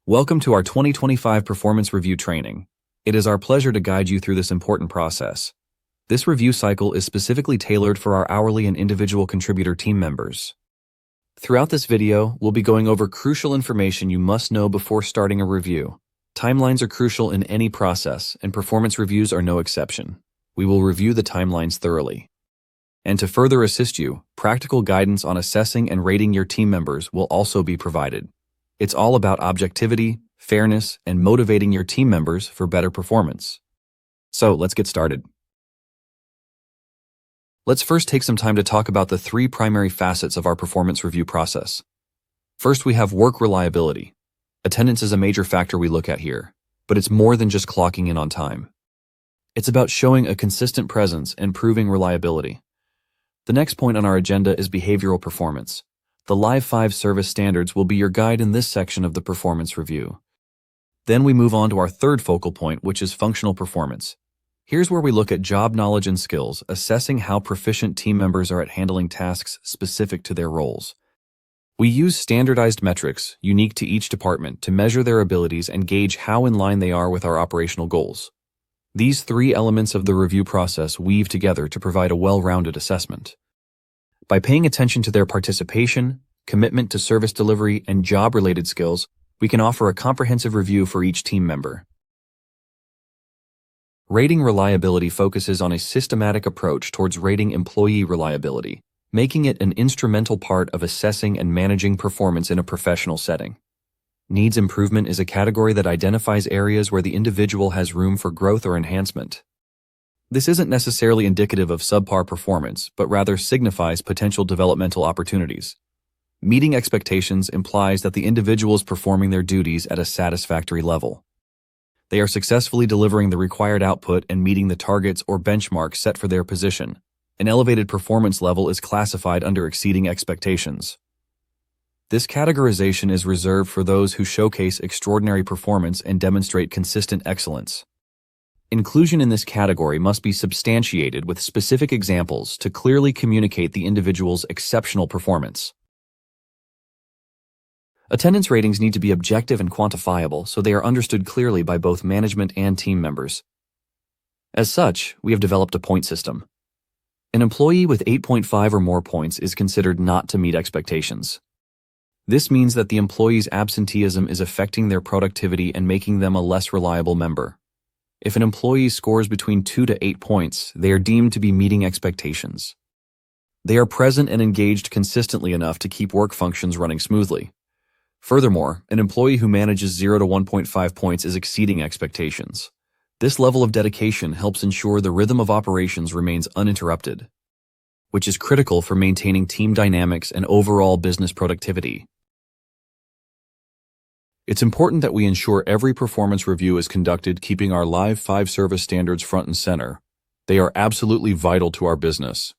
Welcome to our 2025 Performance Review Training. It is our pleasure to guide you through this important process. This review cycle is specifically tailored for our hourly and individual contributor team members. Throughout this video, we'll be going over crucial information you must know before starting a review. Timelines are crucial in any process, and performance reviews are no exception. We will review the timelines thoroughly. And to further assist you, practical guidance on assessing and rating your team members will also be provided. It's all about objectivity, fairness, and motivating your team members for better performance. So let's get started. Let's first take some time to talk about the three primary facets of our performance review process. First, we have work reliability. Attendance is a major factor we look at here, but it's more than just clocking in on time. It's about showing a consistent presence and proving reliability. The next point on our agenda is behavioral performance. The Live 5 service standards will be your guide in this section of the performance review. Then we move on to our third focal point, which is functional performance. Here's where we look at job knowledge and skills, assessing how proficient team members are at handling tasks specific to their roles. We use standardized metrics, unique to each department, to measure their abilities and gauge how in line they are with our operational goals. These three elements of the review process weave together to provide a well-rounded assessment. By paying attention to their participation, commitment to service delivery, and job-related skills, we can offer a comprehensive review for each team member. Rating reliability focuses on a systematic approach towards rating employee reliability, making it an instrumental part of assessing and managing performance in a professional setting. Needs improvement is a category that identifies areas where the individual has room for growth or enhancement. This isn't necessarily indicative of subpar performance, but rather signifies potential developmental opportunities. Meeting expectations implies that the individual is performing their duties at a satisfactory level. They are successfully delivering the required output and meeting the targets or benchmarks set for their position. An elevated performance level is classified under exceeding expectations. This categorization is reserved for those who showcase extraordinary performance and demonstrate consistent excellence. Inclusion in this category must be substantiated with specific examples to clearly communicate the individual's exceptional performance. Attendance ratings need to be objective and quantifiable so they are understood clearly by both management and team members. As such, we have developed a point system. An employee with 8.5 or more points is considered not to meet expectations. This means that the employee's absenteeism is affecting their productivity and making them a less reliable member. If an employee scores between 2 to 8 points, they are deemed to be meeting expectations. They are present and engaged consistently enough to keep work functions running smoothly. Furthermore, an employee who manages 0 to 1.5 points is exceeding expectations. This level of dedication helps ensure the rhythm of operations remains uninterrupted, which is critical for maintaining team dynamics and overall business productivity. It's important that we ensure every performance review is conducted keeping our Live 5 service standards front and center. They are absolutely vital to our business.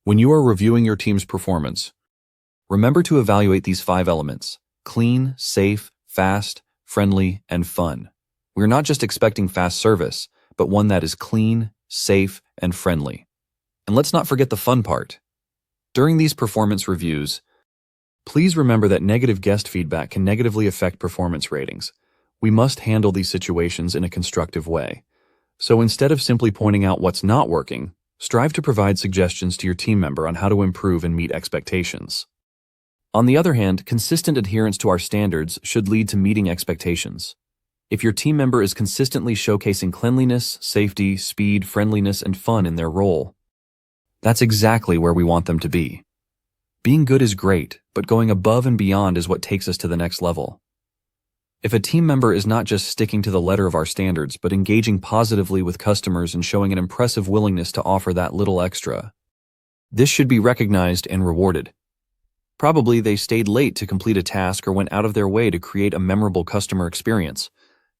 When you are reviewing your team's performance, remember to evaluate these 5 elements: clean, safe, fast, friendly, and fun. We're not just expecting fast service, but one that is clean, safe, and friendly. And let's not forget the fun part. During these performance reviews, please remember that negative guest feedback can negatively affect performance ratings. We must handle these situations in a constructive way. So instead of simply pointing out what's not working, strive to provide suggestions to your team member on how to improve and meet expectations. On the other hand, consistent adherence to our standards should lead to meeting expectations. If your team member is consistently showcasing cleanliness, safety, speed, friendliness, and fun in their role, that's exactly where we want them to be. Being good is great, but going above and beyond is what takes us to the next level. If a team member is not just sticking to the letter of our standards, but engaging positively with customers and showing an impressive willingness to offer that little extra, this should be recognized and rewarded. Probably they stayed late to complete a task or went out of their way to create a memorable customer experience.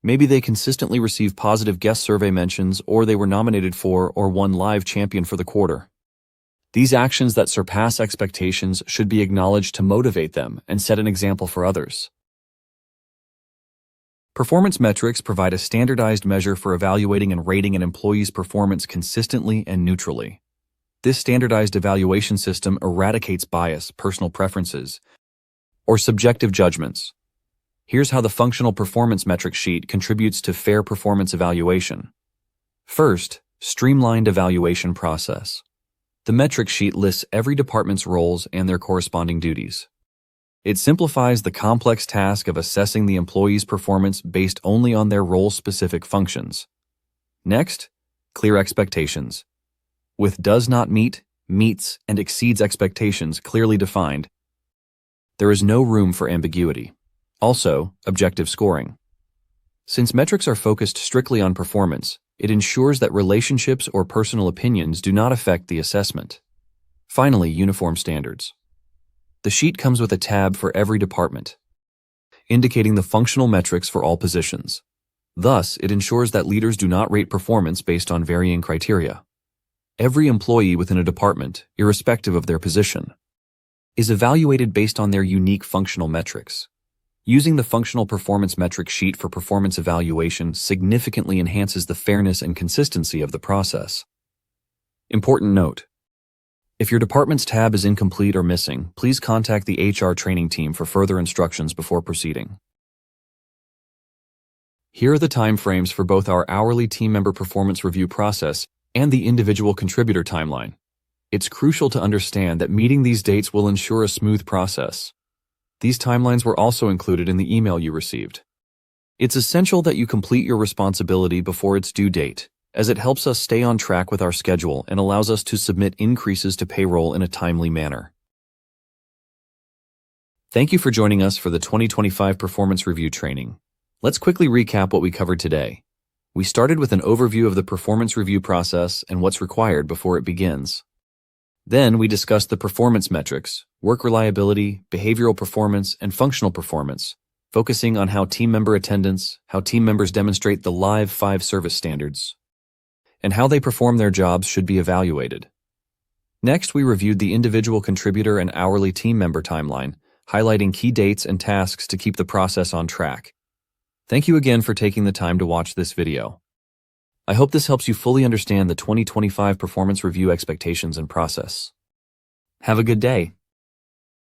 Maybe they consistently receive positive guest survey mentions, or they were nominated for or won Live Champion for the quarter. These actions that surpass expectations should be acknowledged to motivate them and set an example for others. Performance metrics provide a standardized measure for evaluating and rating an employee's performance consistently and neutrally. This standardized evaluation system eradicates bias, personal preferences, or subjective judgments. Here's how the functional performance metric sheet contributes to fair performance evaluation. First, streamlined evaluation process. The metric sheet lists every department's roles and their corresponding duties. It simplifies the complex task of assessing the employee's performance based only on their role-specific functions. Next, clear expectations. With does not meet, meets, and exceeds expectations clearly defined, there is no room for ambiguity. Also, objective scoring. Since metrics are focused strictly on performance, it ensures that relationships or personal opinions do not affect the assessment. Finally, uniform standards. The sheet comes with a tab for every department, indicating the functional metrics for all positions. Thus, it ensures that leaders do not rate performance based on varying criteria. Every employee within a department, irrespective of their position, is evaluated based on their unique functional metrics. Using the functional performance metric sheet for performance evaluation significantly enhances the fairness and consistency of the process. Important note: if your department's tab is incomplete or missing, please contact the HR training team for further instructions before proceeding. Here are the timeframes for both our hourly team member performance review process and the individual contributor timeline. It's crucial to understand that meeting these dates will ensure a smooth process. These timelines were also included in the email you received. It's essential that you complete your responsibility before its due date, as it helps us stay on track with our schedule and allows us to submit increases to payroll in a timely manner. Thank you for joining us for the 2025 Performance Review Training. Let's quickly recap what we covered today. We started with an overview of the performance review process and what's required before it begins. Then we discussed the performance metrics, work reliability, behavioral performance, and functional performance, focusing on how team member attendance, how team members demonstrate the Live 5 service standards, and how they perform their jobs should be evaluated. Next, we reviewed the individual contributor and hourly team member timeline, highlighting key dates and tasks to keep the process on track. Thank you again for taking the time to watch this video. I hope this helps you fully understand the 2025 performance review expectations and process. Have a good day.